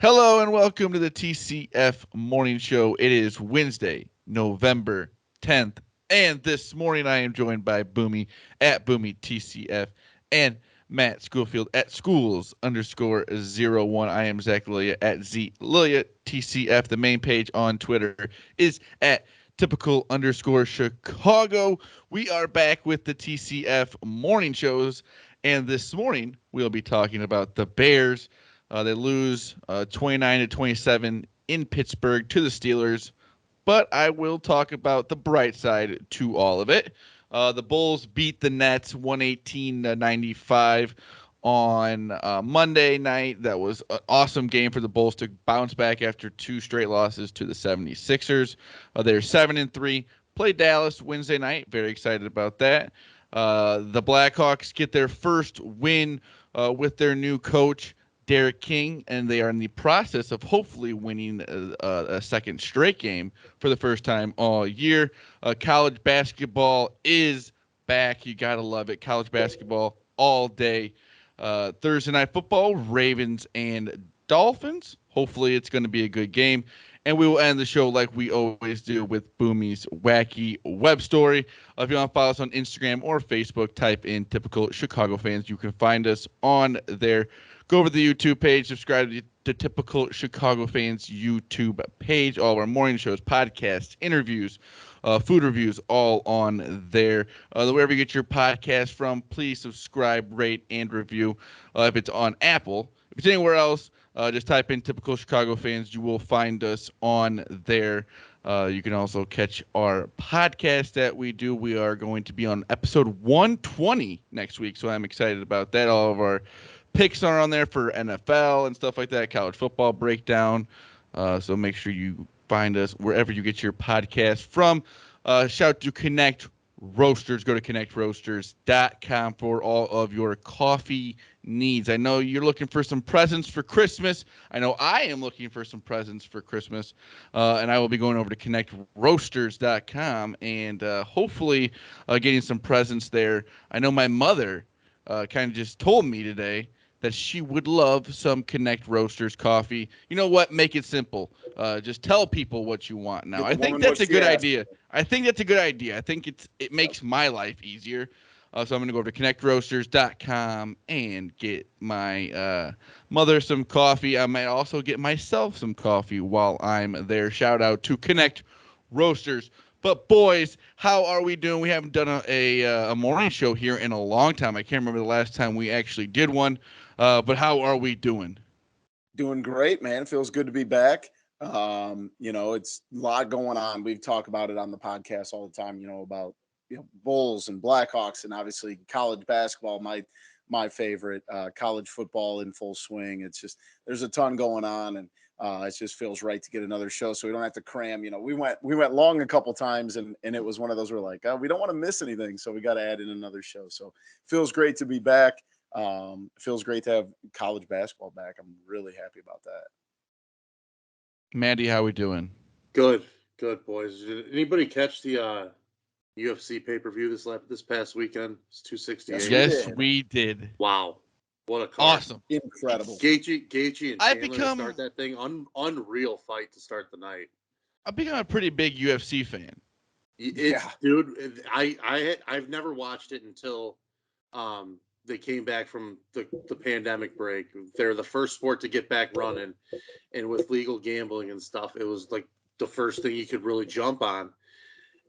Hello and welcome to the TCF Morning Show. It is Wednesday, November 10th, and this morning I am joined by Boomy at Boomy TCF and Matt Schoolfield at schools_01. I am Zach Lilia at ZLilia TCF. The main page on Twitter is at typical_Chicago. We are back with the TCF morning shows, and this morning we'll be talking about the Bears. They lose 29-27 in Pittsburgh to the Steelers, but I will talk about the bright side to all of it. The Bulls beat the Nets 118-95 on Monday night. That was an awesome game for the Bulls to bounce back after two straight losses to the 76ers. They're 7-3. Play Dallas Wednesday night. Very excited about that. The Blackhawks get their first win with their new coach, Derek King, and they are in the process of hopefully winning a second straight game for the first time all year. College basketball is back. You got to love it. College basketball all day. Thursday night football, Ravens and Dolphins. Hopefully it's going to be a good game. And we will end the show like we always do with Boomy's Wacky Web Story. If you want to follow us on Instagram or Facebook, type in Typical Chicago Fans. You can find us on there. Go over to the YouTube page, subscribe to Typical Chicago Fans YouTube page. All of our morning shows, podcasts, interviews, food reviews, all on there. Wherever you get your podcast from, please subscribe, rate, and review. If it's on Apple, if it's anywhere else, just type in Typical Chicago Fans. You will find us on there. You can also catch our podcast that we do. We are going to be on episode 120 next week, so I'm excited about that. All of our picks are on there for NFL and stuff like that, college football breakdown. So make sure you find us wherever you get your podcast from. Shout to Connect Roasters. Go to connectroasters.com for all of your coffee needs. I know you're looking for some presents for Christmas. I know I am looking for some presents for Christmas. And I will be going over to connectroasters.com and hopefully getting some presents there. I know my mother kind of just told me today that she would love some Connect Roasters coffee. You know what? Make it simple. Just tell people what you want now. Get the I think woman what that's a she good asked idea. for. I think that's a good idea. I think it makes my life easier. So I'm going to go over to connectroasters.com and get my mother some coffee. I might also get myself some coffee while I'm there. Shout out to Connect Roasters. But boys, how are we doing? We haven't done a morning show here in a long time. I can't remember the last time we actually did one. But how are we doing? Doing great, man. It feels good to be back. It's a lot going on. We've talked about it on the podcast all the time, about Bulls and Blackhawks and obviously college basketball, my favorite, college football in full swing. It's just there's a ton going on, and it just feels right to get another show so we don't have to cram. We went long a couple times, and it was one of those where like, we don't want to miss anything, so we got to add in another show. So feels great to be back. It feels great to have college basketball back. I'm really happy about that. Mandy, how we doing? Good, good boys. Did anybody catch the UFC pay per view this past weekend? It's Yes, 268. we Yes, did. we did. Wow, what a card! Awesome. Incredible. Gaethje and I've Chandler to become start that thing. Unreal fight to start the night. I've become a pretty big UFC fan. It's Yeah. dude. I've never watched it until they came back from the pandemic break. They're the first sport to get back running, and with legal gambling and stuff, it was like the first thing you could really jump on.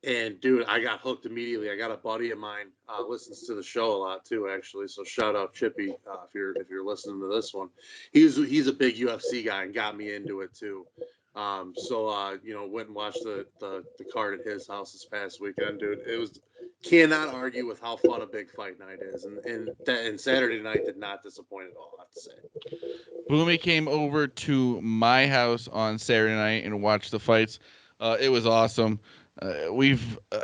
And dude, I got hooked immediately. I got a buddy of mine listens to the show a lot too, actually. So shout out Chippy if you're listening to this one. He's a big UFC guy and got me into it too. Went and watched the card at his house this past weekend, dude. It was cannot argue with how fun a big fight night is, and Saturday night did not disappoint at all. I have to say. Boomy came over to my house on Saturday night and watched the fights. It was awesome. I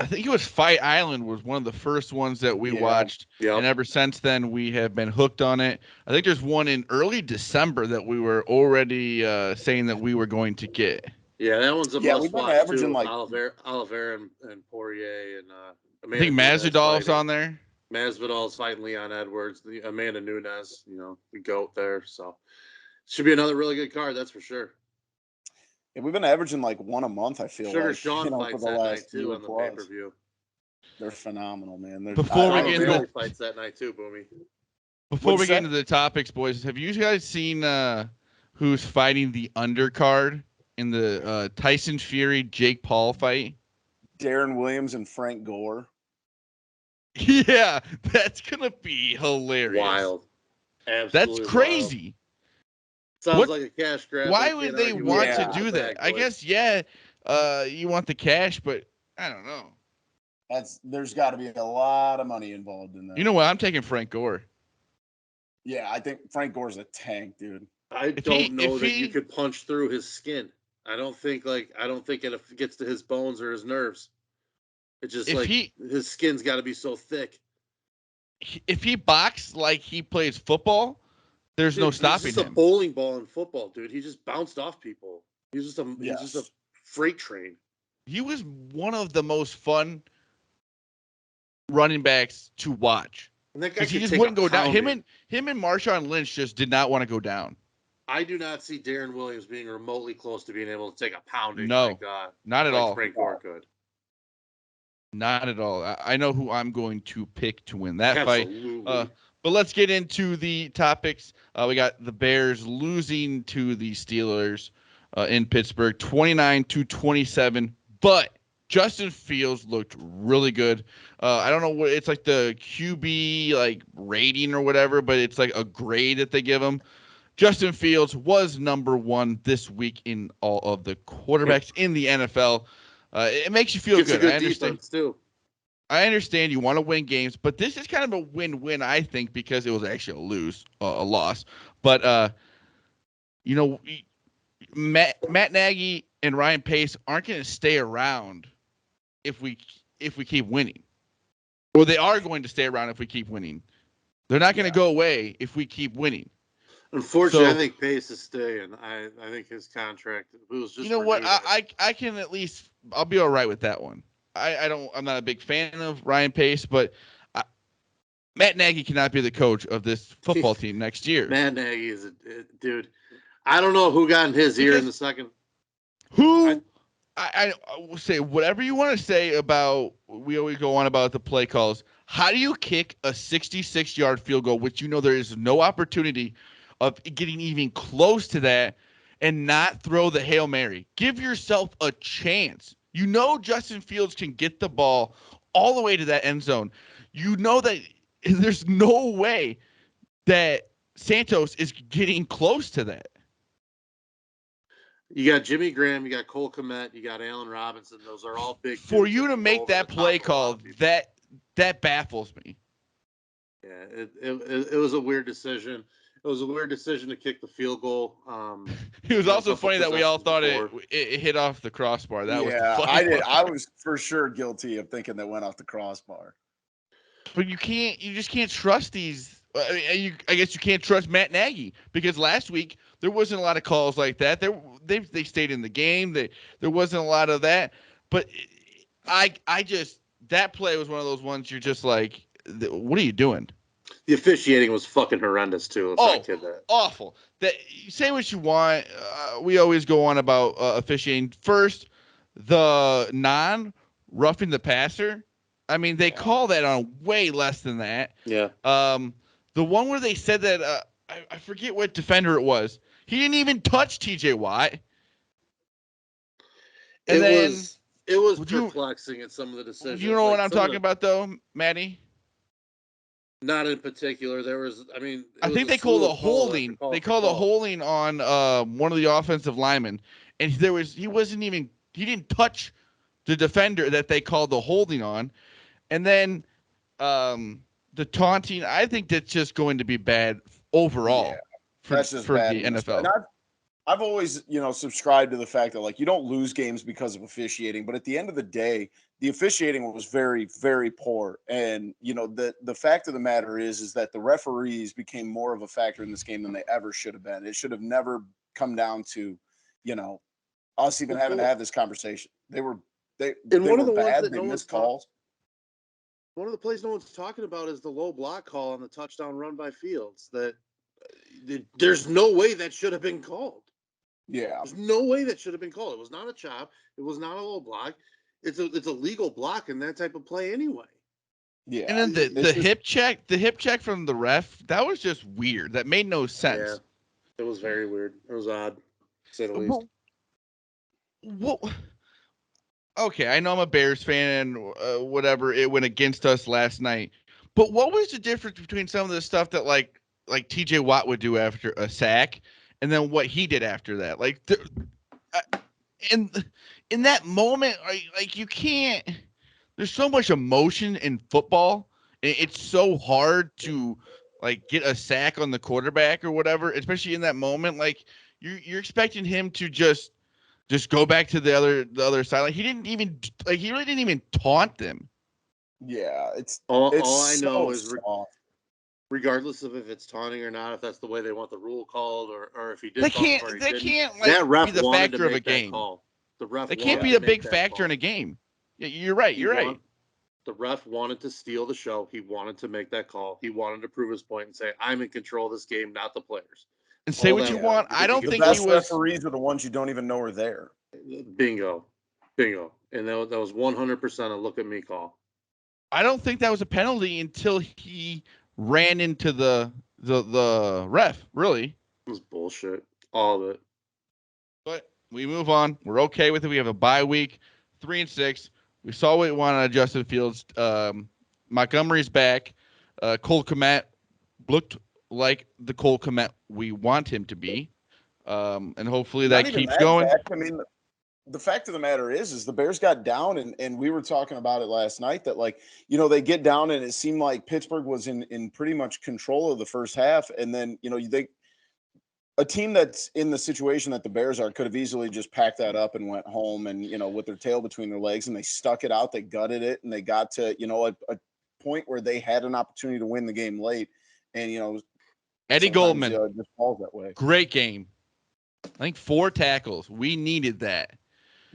think it was Fight Island was one of the first ones that we Yeah. watched, and Yep. ever since then we have been hooked on it. I think there's one in early December that we were already saying that we were going to get. Yeah, that one's a Yeah, must we've been watch averaging too. like Oliveira and Poirier and I think Amanda Nunes Masvidal's fighting. on there. Masvidal's fighting Leon Edwards. Amanda Nunes, the goat there. So Should be another really good card, that's for sure. Yeah, we've been averaging like one a month, I feel Sugar like, Sean for fights the that night last too year on the plus. pay-per-view. They're phenomenal, man. Before we Sean get Bailey into fights that night too, Boomy. Before What'd we you get say? into the topics, boys, have you guys seen who's fighting the undercard in the Tyson Fury Jake Paul fight? Darren Williams and Frank Gore. Yeah, that's gonna be hilarious. Wild. That's Absolutely crazy. wild. Sounds What? like a cash grab. Why but I would can't they argue with want that. to Yeah. do that? Bag, I boys. guess you want the cash, but I don't know. There's got to be a lot of money involved in that. You know what? I'm taking Frank Gore. Yeah, I think Frank Gore's a tank, dude. I If don't he- know if that he- you could punch through his skin. I don't think it gets to his bones or his nerves. It's just If like he his skin's got to be so thick. if he boxed like he plays football, there's no Dude, stopping he's just him. a bowling ball in football, dude. He just bounced off people. He's just a freight train. He was one of the most fun running backs to watch. And that guy Because he could just take wouldn't a go down. pounding. Him and Marshawn Lynch just did not want to go down. I do not see Darren Williams being remotely close to being able to take a pounding No, like not at all. Frank Gore could. Not at all. I know who I'm going to pick to win that fight. Absolutely. But let's get into the topics. We got the Bears losing to the Steelers in Pittsburgh, 29-27. But Justin Fields looked really good. I don't know what it's like, the QB like rating or whatever, but it's like a grade that they give him. Justin Fields was number one this week in all of the quarterbacks in the NFL. It makes you feel Gets good. a good I understand. defense too. I understand you want to win games, but this is kind of a win-win, I think, because it was actually a loss. But Matt Nagy and Ryan Pace aren't going to stay around if we keep winning, or they are going to stay around if we keep winning. They're not going to go away if we keep winning. Unfortunately, So- I think Pace is staying. I think his contract was just. You know what? renewed. I can at least I'll be all right with that one. I'm not a big fan of Ryan Pace, but Matt Nagy cannot be the coach of this football team next year. Matt Nagy is a dude. I don't know who got in his ear in the second. I will say whatever you want to say about. We always go on about the play calls. How do you kick a 66-yard field goal, which there is no opportunity of getting even close to that, and not throw the Hail Mary? Give yourself a chance. Justin Fields can get the ball all the way to that end zone. That there's no way that Santos is getting close to that. You got Jimmy Graham, you got Cole Kmet, you got Allen Robinson. Those are all big. For you to make that play call, that baffles me. Yeah, it was a weird decision. It was a weird decision to kick the field goal. It was also funny that we all thought it hit off the crossbar. That was the funny I did. part. I was for sure guilty of thinking that went off the crossbar. But you just can't trust these. I guess you can't trust Matt Nagy, because last week there wasn't a lot of calls like that. They stayed in the game. There wasn't a lot of that. But that play was one of those ones you're just like, what are you doing? The officiating was fucking horrendous too. Let's not kid that. Awful. That you say what you want. We always go on about officiating. First, the non-roughing the passer. I mean, they call that on way less than that. Yeah. The one where they said that I forget what defender it was. He didn't even touch TJ Watt. And it was perplexing at some of the decisions. You know what I'm talking about, though, Maddie? Not in particular. There was, I think they called a holding. They called a holding on one of the offensive linemen, and he didn't touch the defender that they called the holding on, and then the taunting. I think that's just going to be bad overall for the NFL. And I've always, subscribed to the fact that you don't lose games because of officiating, but at the end of the day, the officiating was very, very poor. And, the fact of the matter is that the referees became more of a factor in this game than they ever should have been. It should have never come down to, us even having to have this conversation. They were bad. They missed calls. One of the plays no one's talking about is the low block call on the touchdown run by Fields. That There's no way that should have been called. Yeah. There's no way that should have been called. It was not a chop. It was not a low block. It's a legal block in that type of play anyway. Yeah. And then the hip check from the ref, that was just weird. That made no sense. Yeah, it was very weird. It was odd, to say the least. What? Okay, I know I'm a Bears fan and whatever. It went against us last night. But what was the difference between some of the stuff that like TJ Watt would do after a sack and then what he did after that? Like, in that moment, like you can't. There's so much emotion in football. It's so hard to like get a sack on the quarterback or whatever, especially in that moment. Like you're expecting him to just go back to the other side. Like he really didn't even taunt them. Yeah, all I know is regardless of if it's taunting or not, if that's the way they want the rule called, or if he did, they can't like that ref be the wanted factor to of make a game. That call. The ref they can't be a big factor in a game. Yeah, you're right. The ref wanted to steal the show. He wanted to make that call. He wanted to prove his point and say, "I'm in control of this game, not the players." And say what you want. I don't think the he was. Best referees are the ones you don't even know are there. Bingo. And that was 100% a look at me call. I don't think that was a penalty until he ran into the ref. Really, it was bullshit. All of it. But we move on. We're okay with it. We have a bye week, 3-6. We saw what we wanted out of Justin Fields. Montgomery's back. Cole Kmet looked like the Cole Kmet we want him to be. And hopefully that keeps going. I mean, the fact of the matter is the Bears got down, and we were talking about it last night that, like, you know, they get down and it seemed like Pittsburgh was in pretty much control of the first half. And then, you know, a team that's in the situation that the Bears are could have easily just packed that up and went home and, you know, with their tail between their legs, and they stuck it out, they gutted it, and they got to, you know, a point where they had an opportunity to win the game late. And, you know, Eddie Goldman, just falls that way. Great game. I think 4 tackles. We needed that.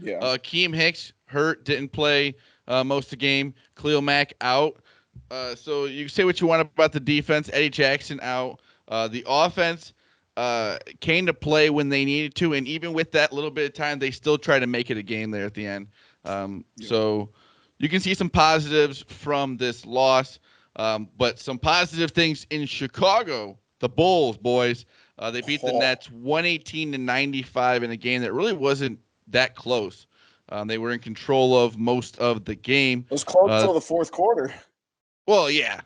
Yeah. Keem Hicks hurt, didn't play most of the game. Khalil Mack out. So you can say what you want about the defense. Eddie Jackson out. The offense came to play when they needed to, and even with that little bit of time, they still try to make it a game there at the end. So you can see some positives from this loss, but some positive things in Chicago. The Bulls, boys, they beat the Nets 118-95 in a game that really wasn't that close. They were in control of most of the game. It was close until the fourth quarter. Well, yeah.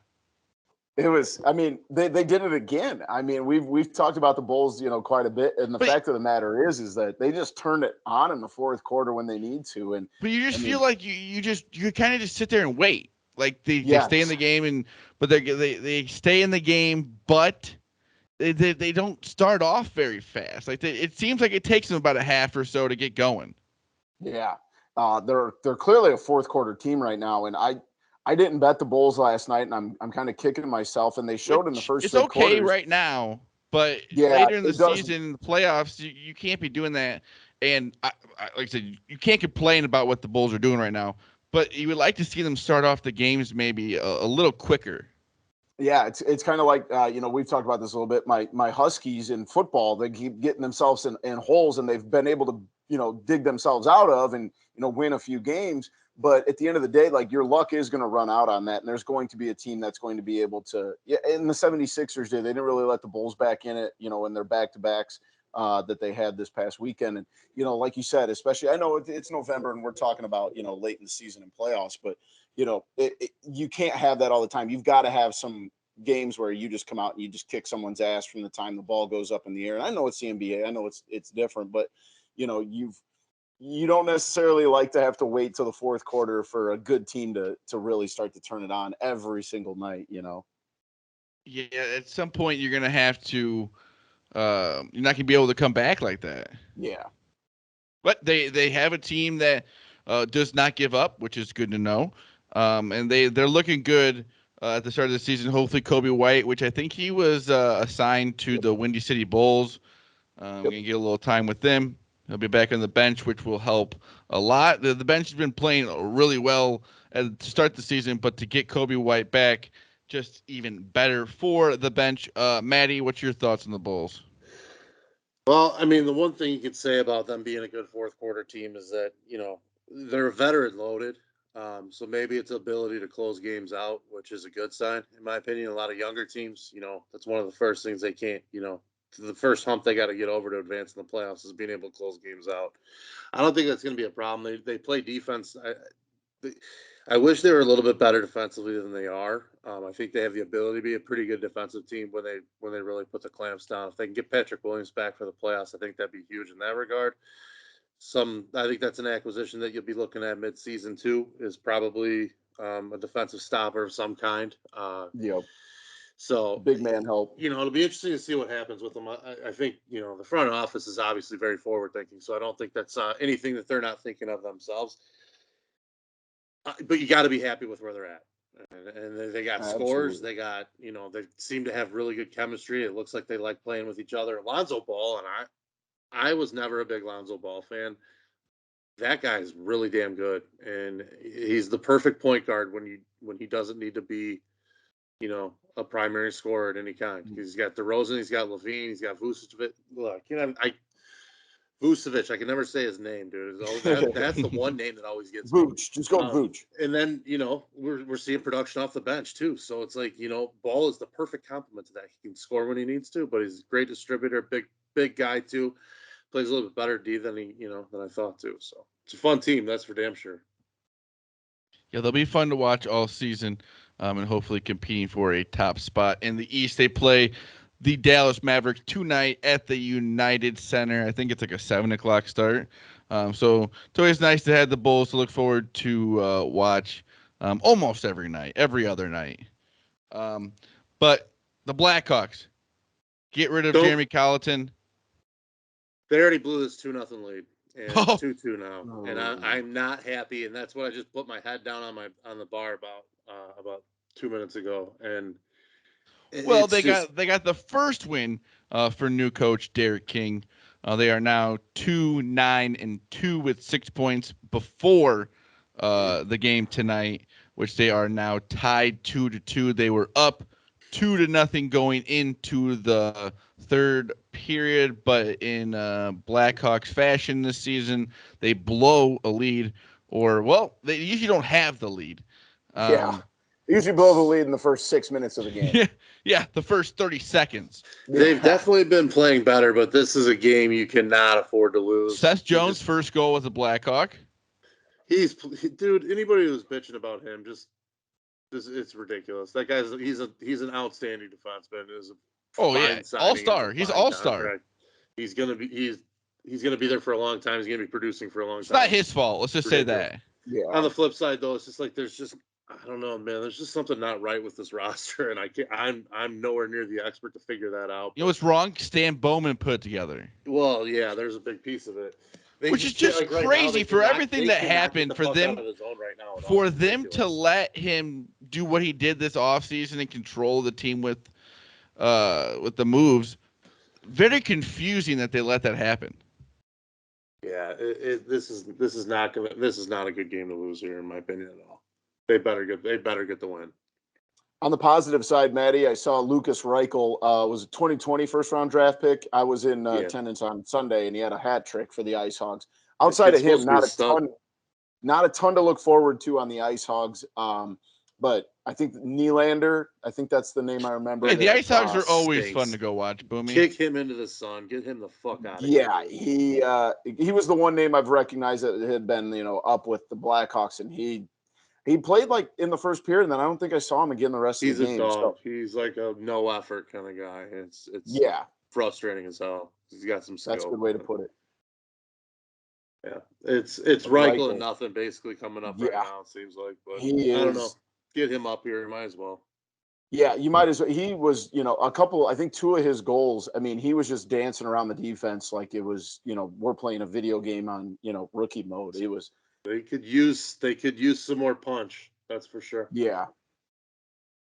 It was. I mean, they did it again. I mean, we've talked about the Bulls, you know, quite a bit, and the fact of the matter is that they just turned it on in the fourth quarter when they need to. But you just feel like you kind of just sit there and wait. Like they stay in the game, but they stay in the game, but they don't start off very fast. Like it seems like it takes them about a half or so to get going. Yeah, they're clearly a fourth quarter team right now, and I didn't bet the Bulls last night, and I'm kind of kicking myself. And they showed in the first. It's okay quarters. Right now, but later in the season, the playoffs, you can't be doing that. And I, like I said, you can't complain about what the Bulls are doing right now. But you would like to see them start off the games maybe a little quicker. Yeah, it's kind of like, you know, we've talked about this a little bit. My Huskies in football, they keep getting themselves in holes, and they've been able to, you know, dig themselves out of and, you know, win a few games. But at the end of the day, like, your luck is going to run out on that. And there's going to be a team that's going to be able to, and the 76ers did. They didn't really let the Bulls back in it, you know, in their back-to-backs that they had this past weekend. And, you know, like you said, especially, I know it's November and we're talking about, you know, late in the season and playoffs, but, you know, you can't have that all the time. You've got to have some games where you just come out and you just kick someone's ass from the time the ball goes up in the air. And I know it's the NBA. I know it's different, but, you know, you don't necessarily like to have to wait till the fourth quarter for a good team to really start to turn it on every single night, you know? Yeah, at some point you're going to have to you're not going to be able to come back like that. Yeah. But they have a team that does not give up, which is good to know. And they're looking good at the start of the season. Hopefully Kobe White, which I think he was assigned to the Windy City Bulls. We're going to get a little time with them. He'll be back on the bench, which will help a lot. The bench has been playing really well at the start of the season, but to get Kobe White back just even better for the bench. Maddie, what's your thoughts on the Bulls? Well, I mean, the one thing you could say about them being a good fourth quarter team is that, they're veteran loaded. So maybe it's ability to close games out, which is a good sign, in my opinion. A lot of younger teams, that's one of the first things they can't, the first hump they got to get over to advance in the playoffs is being able to close games out. I don't think that's going to be a problem. They play defense. I wish they were a little bit better defensively than they are. I think they have the ability to be a pretty good defensive team when they really put the clamps down. If they can get Patrick Williams back for the playoffs, I think that'd be huge in that regard. I think that's an acquisition that you'll be looking at mid-season too. Is probably a defensive stopper of some kind. Yep. So Big man help. it'll be interesting to see what happens with them. I think the front office is obviously very forward thinking, so I don't think that's anything that they're not thinking of themselves. But you got to be happy with where they're at. And they got scores. They got, they seem to have really good chemistry. It looks like they like playing with each other. Lonzo Ball, and I was never a big Lonzo Ball fan. That guy's really damn good, and he's the perfect point guard when he doesn't need to be, a primary scorer at any kind. He's got DeRozan, he's got Levine, he's got Vucevic. Look, Vucevic, I can never say his name, dude. That's the one name that always gets me. Vooch, just go Vooch. And then, we're seeing production off the bench too. So it's like, Ball is the perfect complement to that. He can score when he needs to, but he's a great distributor, big guy too. Plays a little bit better D than than I thought too. So it's a fun team, that's for damn sure. Yeah, they'll be fun to watch all season, and hopefully competing for a top spot in the East. They play the Dallas Mavericks tonight at the United Center. I think it's like a 7:00 start. So it's always nice to have the Bulls to look forward to watch almost every night, every other night. But the Blackhawks, get rid of Jeremy Colleton. They already blew this 2-0 lead, and 2-2 now, and I'm not happy. And that's what I just put my head down on the bar about 2 minutes ago. And well, they got the first win for new coach Derek King. They are now 2-9-2 with 6 points before the game tonight, which they are now tied 2-2. They were up 2-0 going into the third period, but in Blackhawks fashion this season, they blow a lead, they usually don't have the lead. They usually blow the lead in the first 6 minutes of the game. Yeah, the first 30 secones. They've definitely been playing better, but this is a game you cannot afford to lose. Seth Jones' first goal was a Blackhawk. Dude, anybody who's bitching about him, it's ridiculous. That guy's he's an outstanding defenseman. All-star. He's all-star. He's gonna be there for a long time. He's gonna be producing for a long time. It's not his fault. Let's just say that. Yeah. On the flip side, though, it's just like I don't know, man. There's just something not right with this roster, and I'm nowhere near the expert to figure that out. You know what's wrong? Stan Bowman put it together. Well, yeah, there's a big piece of it. Which is just crazy for everything that happened for them. For them to let him do what he did this offseason and control the team with the moves, very confusing that they let that happen. Yeah, this is not a good game to lose here, in my opinion, at all. They better get the win. On the positive side, Maddie, I saw Lucas Reichel was a 2020 first-round draft pick. I was in attendance on Sunday, and he had a hat trick for the Ice Hogs. Outside of him, not a ton to look forward to on the Ice Hogs. But I think Nylander, I think that's the name I remember. Hey, the Ice Hogs are always fun to go watch, Boomy. Kick him into the sun. Get him the fuck out of here. Yeah, he was the one name I've recognized that had been, up with the Blackhawks, and he played like in the first period, and then I don't think I saw him again the rest of the game. He's a dog. He's like a no effort kind of guy. It's frustrating as hell. He's got some skill. That's a good way to put it. Yeah, it's Reichel and nothing basically coming up right now. It seems like, but I don't know. Get him up here. Might as well. Yeah, you might as well. He was, I think 2 of his goals. I mean, he was just dancing around the defense like it was, we're playing a video game on, rookie mode. It was. They could use some more punch. That's for sure. Yeah.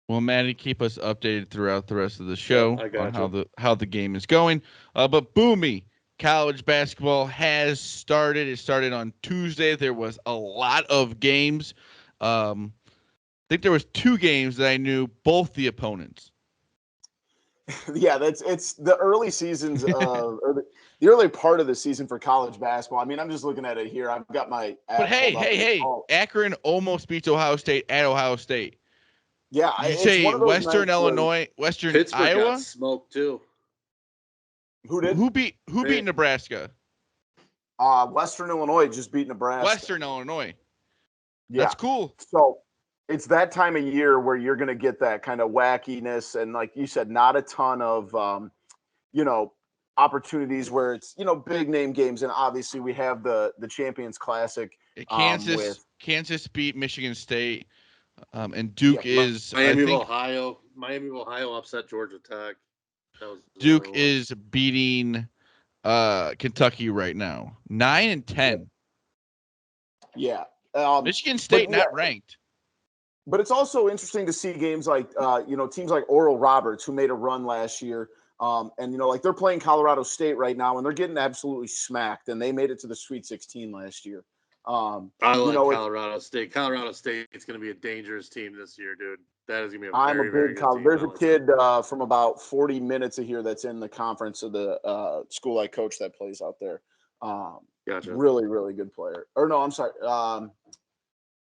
Well, Maddie, keep us updated throughout the rest of the show on how the game is going. But Boomy, college basketball has started. It started on Tuesday. There was a lot of games. They think there was 2 games that I knew both the opponents. Yeah, it's the early seasons or the early part of the season for college basketball. I mean, I'm just looking at it here. I've got my But app hey, pulled up. hey, Akron almost beats Ohio State at Ohio State. Yeah, Did you it's say one of those Western nights where Illinois, Western Pittsburgh got Iowa? smoked too. who did? Who beat Nebraska? Western Illinois just beat Nebraska. Western Illinois. Yeah. That's cool. So it's that time of year where you're going to get that kind of wackiness. And like you said, not a ton of, opportunities where it's, big name games. And obviously we have the Champions Classic Kansas beat Michigan State. And Duke is Miami of Ohio. Miami of Ohio upset Georgia Tech. Duke is beating Kentucky right now. 9-10. Yeah. Michigan State not ranked. But it's also interesting to see games like, teams like Oral Roberts, who made a run last year. They're playing Colorado State right now, and they're getting absolutely smacked. And they made it to the Sweet 16 last year. I like Colorado State. Colorado State is going to be a dangerous team this year, dude. That is going to be a very good team. There's a kid from about 40 minutes of here that's in the conference of the school I coach that plays out there. Gotcha. Really, really good player. Or no, I'm sorry.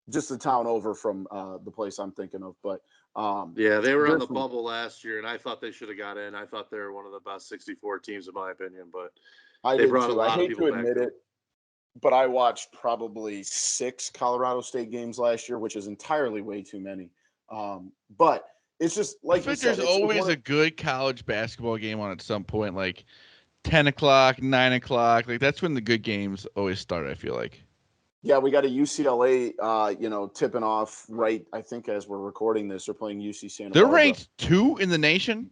Just the town over from the place I'm thinking of. But they were on the bubble last year, and I thought they should have got in. I thought they were one of the best 64 teams, in my opinion. But they brought a lot of people back. I hate to admit it, but I watched probably 6 Colorado State games last year, which is entirely way too many. But it's just like you said. There's always a good college basketball game on at some point, like 10 o'clock, 9 o'clock. Like that's when the good games always start, I feel like. Yeah, we got a UCLA, tipping off right. I think as we're recording this, they're playing UC Santa Barbara. They're ranked 2 in the nation.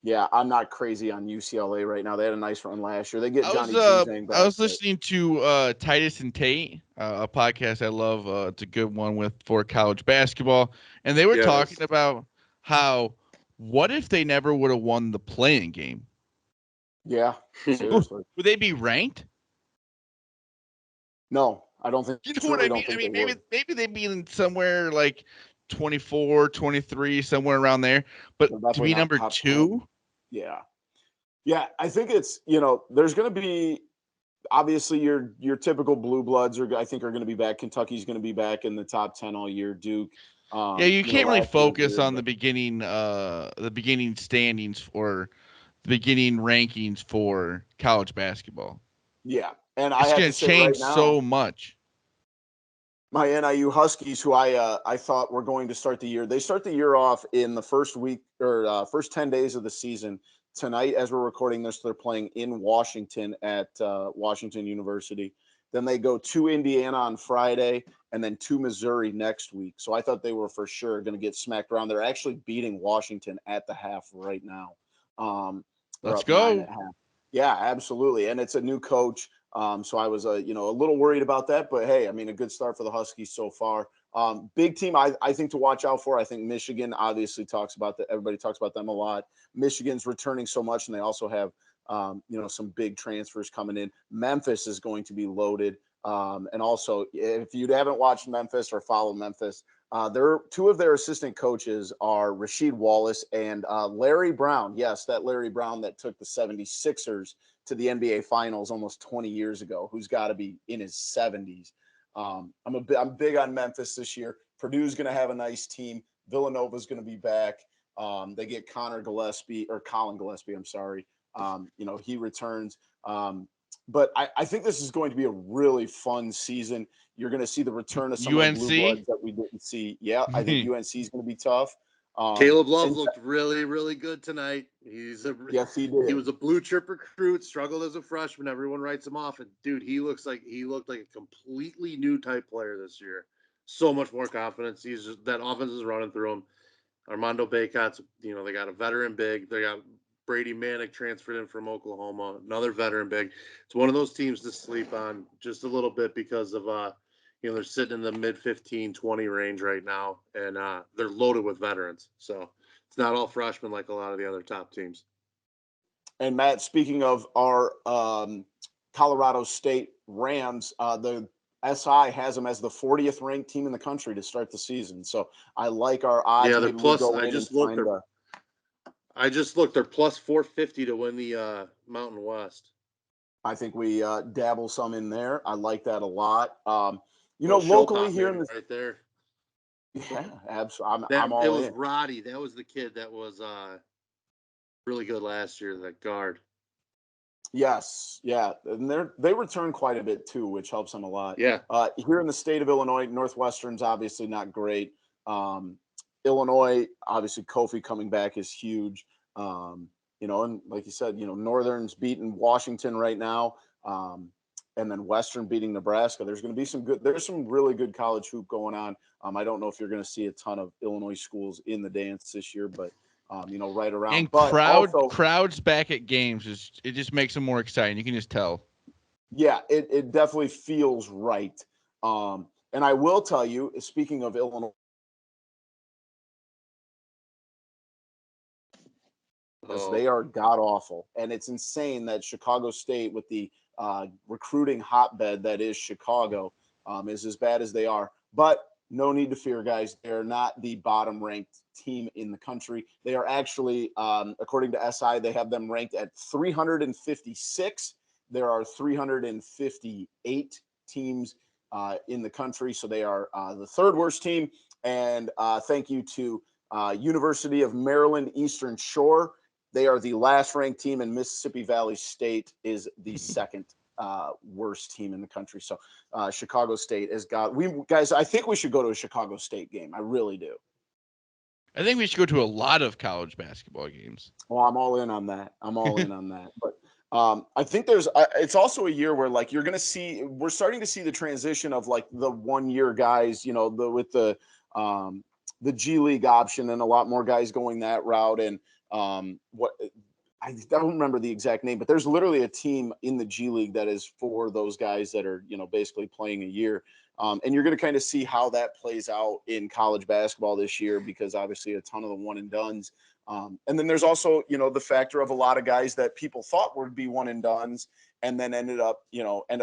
Yeah. I'm not crazy on UCLA right now. They had a nice run last year. They get Johnny Juzang back. I was listening to Titus and Tate, a podcast I love. It's a good one for college basketball, and they were talking about how what if they never would have won the playing game? Yeah, seriously. Would they be ranked? No, I don't think. You know what I mean? I mean, maybe they'd be in somewhere like 24, 23, somewhere around there. But to be number 2, yeah. I think it's there's going to be obviously your typical blue bloods are going to be back. Kentucky's going to be back in the top 10 all year. Duke. You can't really focus on the beginning standings or the beginning rankings for college basketball. Yeah, and it's going to change so much. My NIU Huskies, who I thought were going to start the year, they start the year off in the first week or first 10 days of the season. Tonight, as we're recording this, they're playing in Washington at Washington University. Then they go to Indiana on Friday and then to Missouri next week. So I thought they were for sure going to get smacked around. They're actually beating Washington at the half right now. Let's go. Yeah, absolutely. And it's a new coach. So I was, a little worried about that. But, hey, I mean, a good start for the Huskies so far. Big team, I think, to watch out for. I think Michigan obviously talks about that. Everybody talks about them a lot. Michigan's returning so much, and they also have, some big transfers coming in. Memphis is going to be loaded. And also, if you haven't watched Memphis or followed Memphis, two of their assistant coaches are Rasheed Wallace and Larry Brown. Yes, that Larry Brown that took the 76ers to the NBA Finals almost 20 years ago, who's got to be in his 70s. I'm big on Memphis this year. Purdue's going to have a nice team. Villanova's going to be back. They get Colin Gillespie. I'm sorry. He returns. But I think this is going to be a really fun season. You're going to see the return of some of the blue bloods that we didn't see. Yeah, I think UNC is going to be tough. Caleb Love looked really, really good tonight. Yes, he did. He was a blue chip recruit, struggled as a freshman. Everyone writes him off. And, dude, he looked like a completely new type player this year. So much more confidence. That offense is running through him. Armando Bacot's, they got a veteran big. They got Brady Manick transferred in from Oklahoma, another veteran big. It's one of those teams to sleep on just a little bit because of they're sitting in the mid 15-20 range right now, and they're loaded with veterans. So it's not all freshmen like a lot of the other top teams. And Matt, speaking of our Colorado State Rams, the SI has them as the 40th ranked team in the country to start the season. So I like our odds. Yeah, they're Maybe plus. we go I in just and looked. find a. I just looked. They're plus 450 to win the Mountain West. I think we dabble some in there. I like that a lot. Showtime, Locally here in baby, the right there. yeah, absolutely. That I'm it all was in. Roddy. That was the kid that was really good last year. That guard. Yes, yeah, and they return quite a bit too, which helps them a lot. Yeah. Here in the state of Illinois, Northwestern's obviously not great. Illinois, obviously, Kofi coming back is huge. And like you said, Northern's beating Washington right now, and then Western beating Nebraska. There's going to be there's some really good college hoop going on. I don't know if you're going to see a ton of Illinois schools in the dance this year, but right around. And But also, crowds back at games it just makes them more exciting. You can just tell. yeah, it definitely feels right. And I will tell you, speaking of Illinois, they are god awful, and it's insane that Chicago State, with the recruiting hotbed that is Chicago, is as bad as they are. But no need to fear, guys. They're not the bottom ranked team in the country. They are actually, according to SI, they have them ranked at 356. There are 358 teams in the country, so they are the third worst team. And thank you to University of Maryland Eastern Shore. They are the last ranked team, and Mississippi Valley State is the second worst team in the country. So Chicago State has got guys. I think we should go to a Chicago State game. I really do. I think we should go to a lot of college basketball games. Well, I'm all in on that. But I think it's also a year where like we're starting to see the transition of like the 1 year guys, with the G League option, and a lot more guys going that route. And what I don't remember the exact name, but there's literally a team in the G League that is for those guys that are, basically playing a year. And you're going to kind of see how that plays out in college basketball this year, because obviously a ton of the one and dones. And then there's also, the factor of a lot of guys that people thought would be one and dones and then end up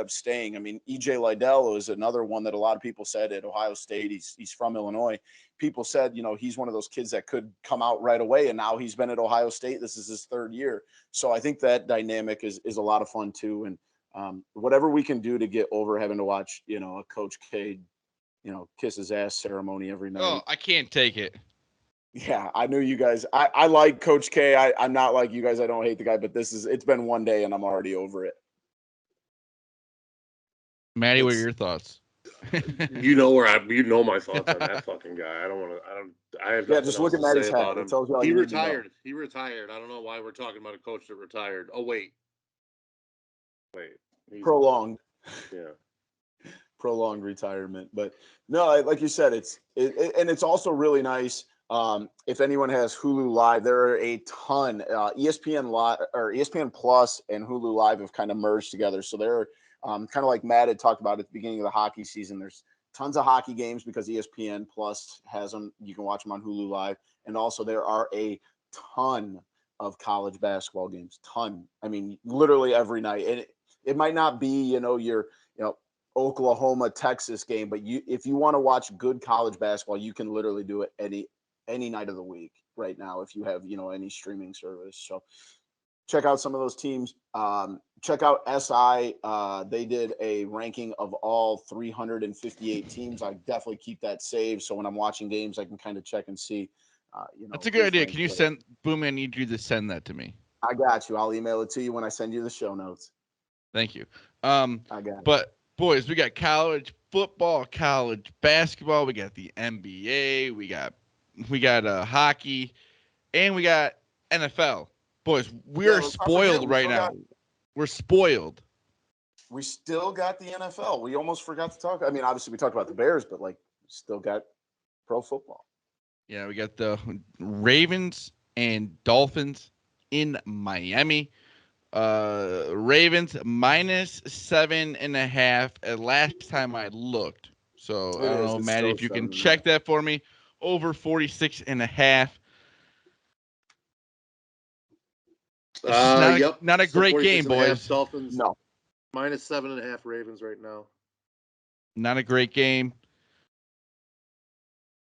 staying. I mean, EJ Liddell is another one that a lot of people said at Ohio State. He's from Illinois. People said, he's one of those kids that could come out right away. And now he's been at Ohio State. This is his third year. So I think that dynamic is a lot of fun too. And whatever we can do to get over having to watch, a Coach K, kiss his ass ceremony every night. Oh, I can't take it. Yeah, I knew you guys. I like Coach K. I'm not like you guys. I don't hate the guy, but it's been one day and I'm already over it. Maddie, what are your thoughts? You know my thoughts on that fucking guy. I have nothing just look else at to Maddie's say hat. about It him. tells you all He you need to know. retired. He retired. I don't know why we're talking about a coach that retired. Oh wait. Prolonged. Yeah. Prolonged retirement. But no, like you said, it's also really nice. If anyone has Hulu Live, there are a ton. ESPN Live or ESPN Plus and Hulu Live have kind of merged together. So they're kind of like Matt had talked about at the beginning of the hockey season. There's tons of hockey games because ESPN Plus has them. You can watch them on Hulu Live, and also there are a ton of college basketball games. Ton. I mean, literally every night. And it might not be your Oklahoma Texas game, but if you want to watch good college basketball, you can literally do it any night of the week right now if you have any streaming service. So check out some of those teams. Check out SI. They did a ranking of all 358 teams. I definitely keep that saved, so when I'm watching games, I can kind of check and see. That's a good idea. Can you send Boom? I need you to send that to me. I got you. I'll email it to you when I send you the show notes. Thank you. I got it. But boys, we got college football, college basketball. We got the NBA. We got hockey, and we got NFL. Boys, we're spoiled right now. We're spoiled. We still got the NFL. We almost forgot to talk. I mean, obviously we talked about the Bears, but still got pro football. Yeah, we got the Ravens and Dolphins in Miami. Ravens -7.5 at last time I looked. So I don't know, Maddie, if you can check that for me. Over 46.5. It's not a great game, boys. Dolphins. No. -7.5 Ravens right now. Not a great game.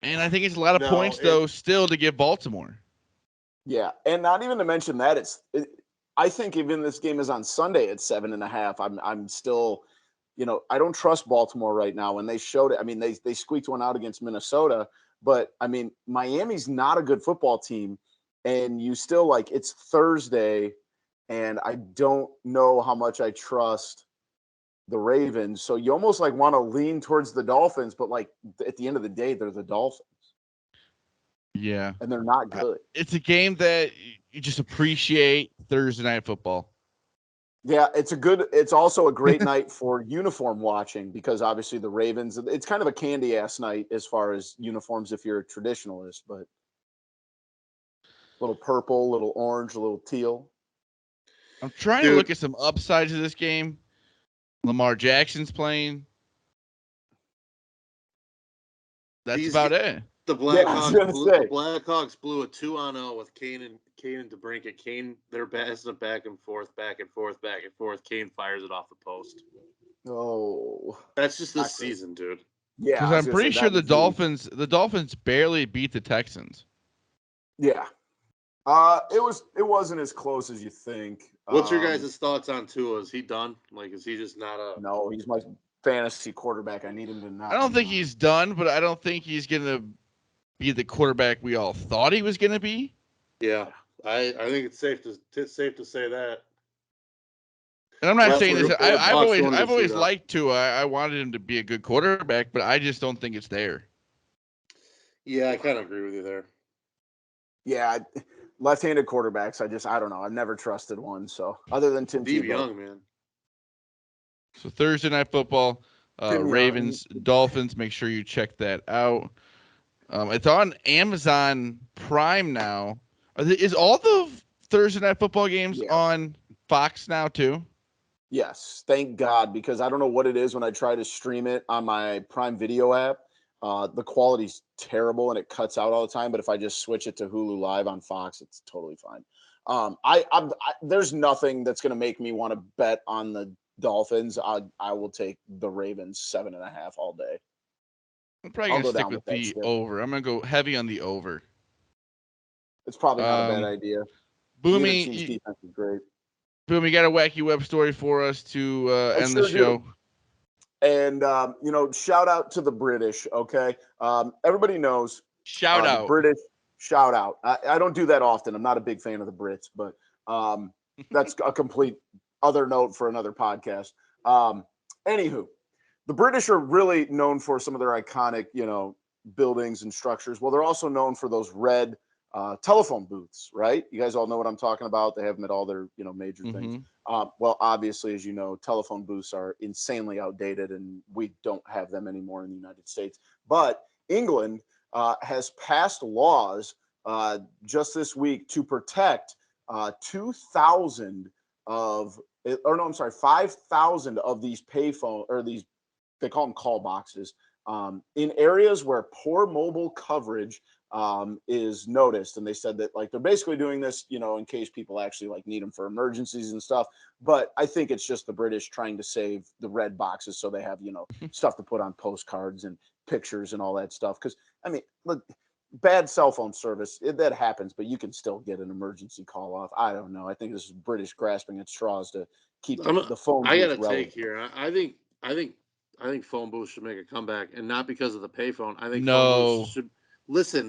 And I think it's a lot of No, points, though, still to give Baltimore. Yeah, and not even to mention that I think even this game is on Sunday at 7.5. I'm still, I don't trust Baltimore right now. And they showed it. I mean, they squeaked one out against Minnesota, but I mean, Miami's not a good football team, and you still it's Thursday, and I don't know how much I trust the Ravens. So you almost want to lean towards the Dolphins, but at the end of the day, they're the Dolphins. Yeah. And they're not good. It's a game that you just appreciate Thursday Night Football. Yeah, it's also a great night for uniform watching because obviously the Ravens, it's kind of a candy ass night as far as uniforms if you're a traditionalist, but a little purple, a little orange, a little teal. I'm trying to look at some upsides of this game. Lamar Jackson's playing. That's about it. The Blackhawks blew a 2-0 with Kane and DeBrincat. Kane, they're passing back and forth. Kane fires it off the post. Oh, that's just this season, dude. Yeah, because I'm pretty sure the Dolphins barely beat the Texans. Yeah, it wasn't as close as you think. What's your guys' thoughts on Tua? Is he done? Is he just not a? No, he's my fantasy quarterback. I need him to not. I don't think he's done, but I don't think he's gonna be the quarterback we all thought he was gonna be. Yeah, I think it's safe to say that. And I'm not saying this. I've always liked Tua. I wanted him to be a good quarterback, but I just don't think it's there. Yeah, I kind of agree with you there. Yeah, left-handed quarterbacks. I don't know. I've never trusted one. So other than Tim Steve Tebow. Young, man. So Thursday Night Football, Ravens, Dolphins. Make sure you check that out. It's on Amazon Prime now. Is all the Thursday Night Football games on Fox now too? Yes, thank God, because I don't know what it is when I try to stream it on my Prime Video app. The quality's terrible and it cuts out all the time. But if I just switch it to Hulu Live on Fox, it's totally fine. There's nothing that's going to make me want to bet on the Dolphins. I will take the Ravens 7.5 all day. I'm probably going to stick with the over. I'm going to go heavy on the over. It's probably not a bad idea. Boomy, defense is great. Boom, you got a wacky web story for us to end the show. And, shout out to the British, okay? Everybody knows. Shout out. British, shout out. I don't do that often. I'm not a big fan of the Brits, but that's a complete other note for another podcast. Anywho, the British are really known for some of their iconic, buildings and structures. Well, they're also known for those red telephone booths, right? You guys all know what I'm talking about. They have them at all their, major things. Well, obviously, as you know, telephone booths are insanely outdated and we don't have them anymore in the United States. But England has passed laws just this week to protect 5,000 of these payphone or these, they call them call boxes, in areas where poor mobile coverage is noticed. And they said that they're basically doing this, in case people actually need them for emergencies and stuff. But I think it's just the British trying to save the red boxes so they have, stuff to put on postcards and pictures and all that stuff. Because look, bad cell phone service, that happens, but you can still get an emergency call off. I don't know. I think this is British grasping at straws to keep the phone. I got a take here. I think phone booths should make a comeback, and not because of the payphone. I think phone booths should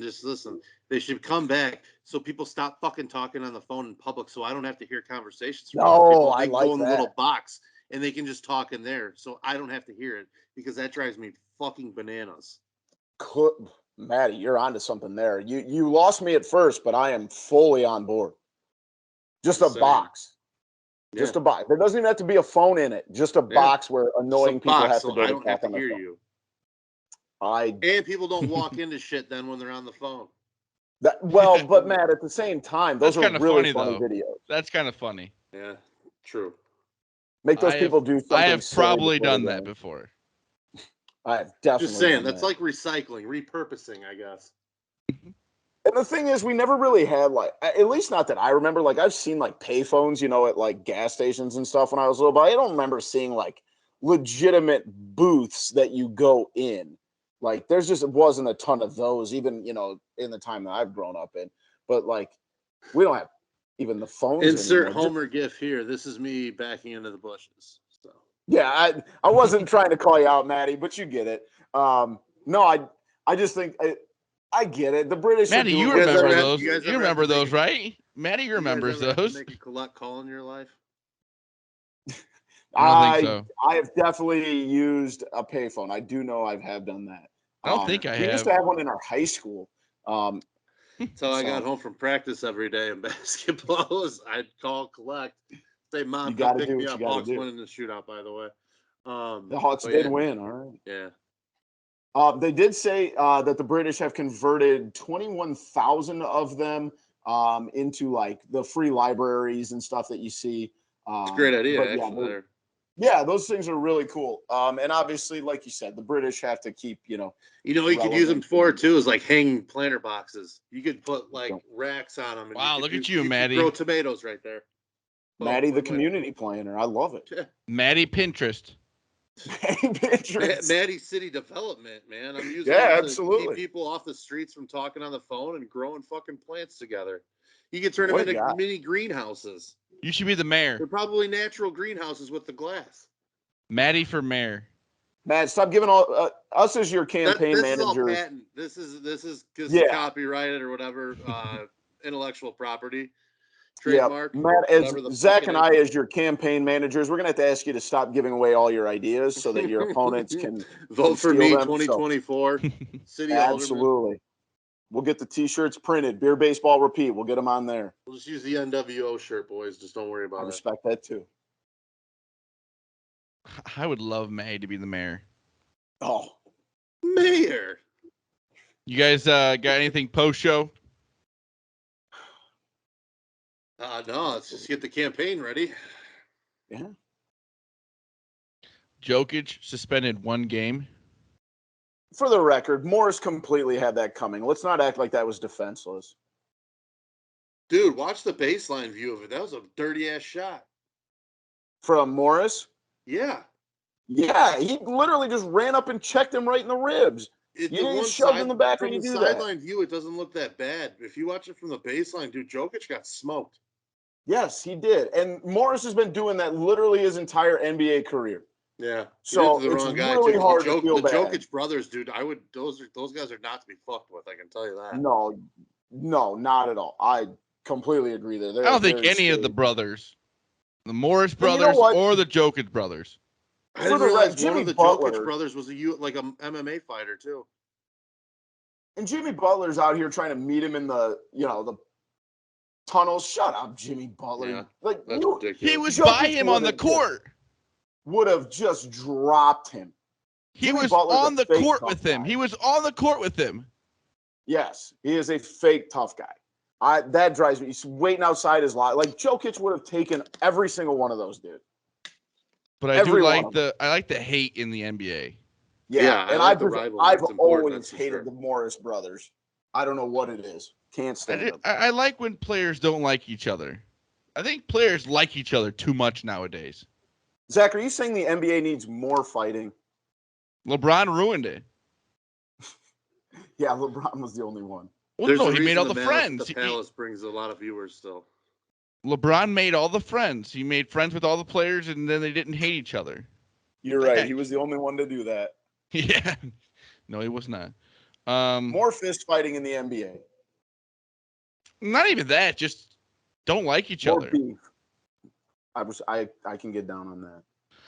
just listen. They should come back so people stop fucking talking on the phone in public, so I don't have to hear conversations from people. They go in the little box and they can just talk in there, so I don't have to hear it, because that drives me fucking bananas. Maddie, you're onto something there. You lost me at first, but I am fully on board. Just a box. Yeah. Just a box. There doesn't even have to be a phone in it. Just a box where annoying people have to go. I don't have to hear you. And people don't walk into shit then when they're on the phone. But Matt, at the same time, those are really funny videos. That's kind of funny. Yeah, true. Make those people do something. I have probably done that before. I have definitely. Just saying, that's like recycling, repurposing, I guess. And the thing is, we never really had at least not that I remember. I've seen payphones, at gas stations and stuff when I was little, but I don't remember seeing legitimate booths that you go in. Like there's just wasn't a ton of those, even in the time that I've grown up in. But like we don't have even the phones Insert anymore. Homer gif here. This is me backing into the bushes. So yeah, I wasn't trying to call you out, Maddie, but you get it. No, I just think I get it. The British Maddie, are doing you guys remember ever had- those? you guys You ever had remember to make those, a- right? Maddie you guys remembers ever have to those. make a collect call in your life? I don't think so. I have definitely used a payphone. I do know I have done that. I don't think I we used have. to have one in our high school. So I got So- home from practice every day in basketball. I'd call collect. Say, Mom, You come gotta pick do me what up. you gotta Hawks do. winning the shootout, by the way. The Hawks but did yeah, win. All right. Yeah. They did say that the British have converted 21,000 of them into like the free libraries and stuff that you see. It's a great idea, but actually. yeah, those things are really cool. And obviously, like you said, the British have to keep, You know, you could use them relevant for and- too, is like hang planter boxes. You could put like Don't- racks on them. And Wow, could look do- at you, could Maddie. Grow tomatoes right there. Boom, Maddie, the win-win. community planner. I love it. Maddie Pinterest. Pinterest. Maddie City Development, man. I'm using Yeah, it to absolutely. keep people off the streets from talking on the phone and growing fucking plants together. You can turn What them a into guy. mini greenhouses. You should be the mayor. They're probably natural greenhouses with the glass. Maddie for mayor. Matt, stop giving all us as your campaign This is all manager. patent. This is Yeah. copyrighted or whatever, intellectual property, Yeah, trademark. Matt, as whatever the Zach fuck and it I, is. as your campaign managers, we're gonna have to ask you to stop giving away all your ideas so that your opponents can vote for steal me them, so- 2024 city alderman. absolutely. We'll get the T-shirts printed. Beer, baseball, repeat. We'll get them on there. We'll just use the NWO shirt, boys. Just don't worry I about it. respect that too. I would love Maddie to be the mayor. Oh, Mayor. You guys got anything post show? No, let's just get the campaign ready. yeah. Jokic suspended one game. For the record, Morris completely had that coming. Let's not act like that was defenseless. Dude, watch the baseline view of it. That was a dirty ass shot. From Morris, Yeah. yeah, he literally just ran up and checked him right in the ribs. You didn't get shoved in the back when from you the do that. sideline view, it doesn't look that bad. If you watch it from the baseline, dude, Jokic got smoked. Yes, he did. And Morris has been doing that literally his entire NBA career. Yeah. So He did it to it's the wrong guy, really too. hard the to feel the bad. Jokic brothers, dude, those guys are not to be fucked with, I can tell you that. No, not at all. I completely agree there. I don't think any of the brothers, the Morris And you know brothers what? or the Jokic brothers. I didn't For the realize record, one Jimmy of the Butler- Jokic brothers was a MMA fighter too. And Jimmy Butler's out here trying to meet him in the tunnels. Shut up, Jimmy Butler. Yeah, Like That's you ridiculous. He was Jokic by him on the would've court. would have just dropped him. He Jimmy was Butler's a on the fake court tough with him. guy. He was on the court with him. Yes, he is a fake tough guy. That drives me. He's waiting outside his lot. Like Jokic would have taken every single one of those, dude. But I Every do one like of them. I like the hate in the NBA. Yeah, I and like the rivalry. I've It's important, always that's for hated sure. the Morris brothers. I don't know what it is. Can't stand them. I like when players don't like each other. I think players like each other too much nowadays. Zach, are you saying the NBA needs more fighting? LeBron ruined it. Yeah, LeBron was the only one. Well, There's no, a he made reason all the Malice at friends. The Palace brings a lot of viewers still. LeBron made all the friends. He made friends with all the players, and then they didn't hate each other. You're The right. heck? He was the only one to do that. Yeah. No, he was not. More fist fighting in the NBA. Not even that. Just don't like each More other. beef. I can get down on that.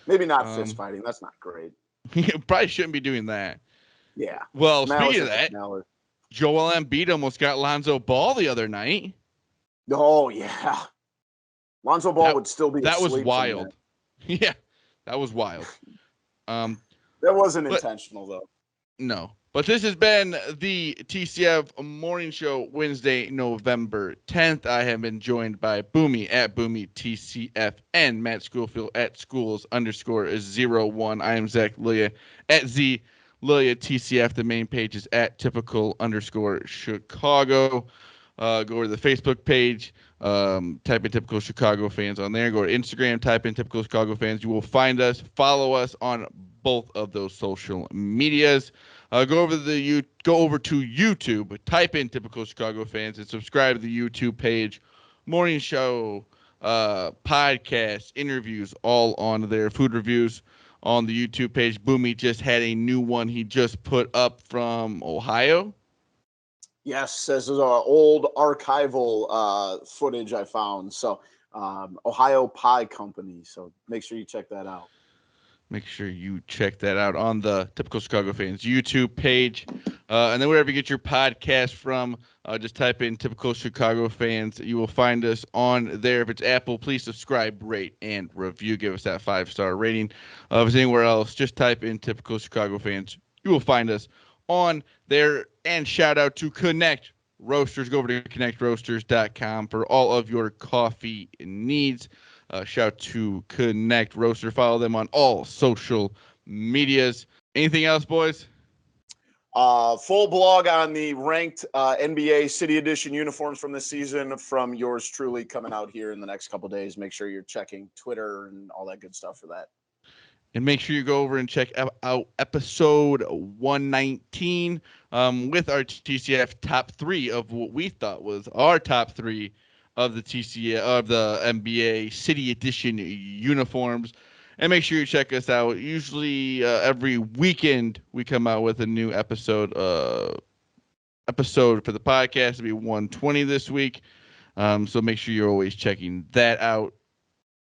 Maybe not fist Um, fighting. That's not great. You probably shouldn't be doing that. Yeah. Well, Malice speaking of at that, the Malice. Joel Embiid almost got Lonzo Ball the other night. Oh yeah. Lonzo Ball would still be That was asleep from wild. Yeah, that was wild. That wasn't But- intentional though. No. But this has been the TCF Morning Show, Wednesday, November 10th. I have been joined by Boomy at Boomy TCF and Matt Schoolfield at schools_01. I am Zach Lilia at Z Lilia TCF. The main page is at typical_Chicago. Go to the Facebook page, type in Typical Chicago Fans on there. Go to Instagram, type in Typical Chicago Fans. You will find us. Follow us on both of those social medias. Go over to YouTube, type in Typical Chicago Fans, and subscribe to the YouTube page. Morning show, podcasts, interviews, all on there. Food reviews on the YouTube page. Boomy just had a new one he just put up from Ohio. Yes, this is our old archival footage I found. So Ohio Pie Company. So make sure you check that out. Make sure you check that out on the Typical Chicago Fans YouTube page. And then wherever you get your podcast from, just type in Typical Chicago Fans. You will find us on there. If it's Apple, please subscribe, rate, and review. Give us that 5-star rating. If it's anywhere else, just type in Typical Chicago Fans. You will find us on there. And shout out to Connect Roasters. Go over to connectroasters.com for all of your coffee needs. Shout to Connect Roaster. Follow them on all social medias. Anything else, boys? Full blog on the ranked NBA City Edition uniforms from this season from yours truly coming out here in the next couple days. Make sure you're checking Twitter and all that good stuff for that. And make sure you go over and check out episode 119 with our TCF top 3 of what we thought was our top 3 of the TCF of the NBA City Edition uniforms. And make sure you check us out. Usually every weekend we come out with a new episode for the podcast. It'll be 120 this week. So make sure you're always checking that out.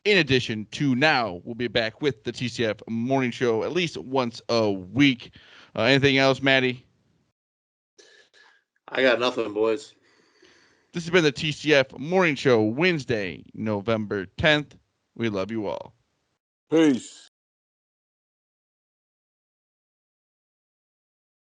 In addition to now, we'll be back with the TCF morning show at least once a week. Anything else, Maddie? I got nothing, boys. This has been the TCF morning show, Wednesday, November 10th. We love you all. Peace.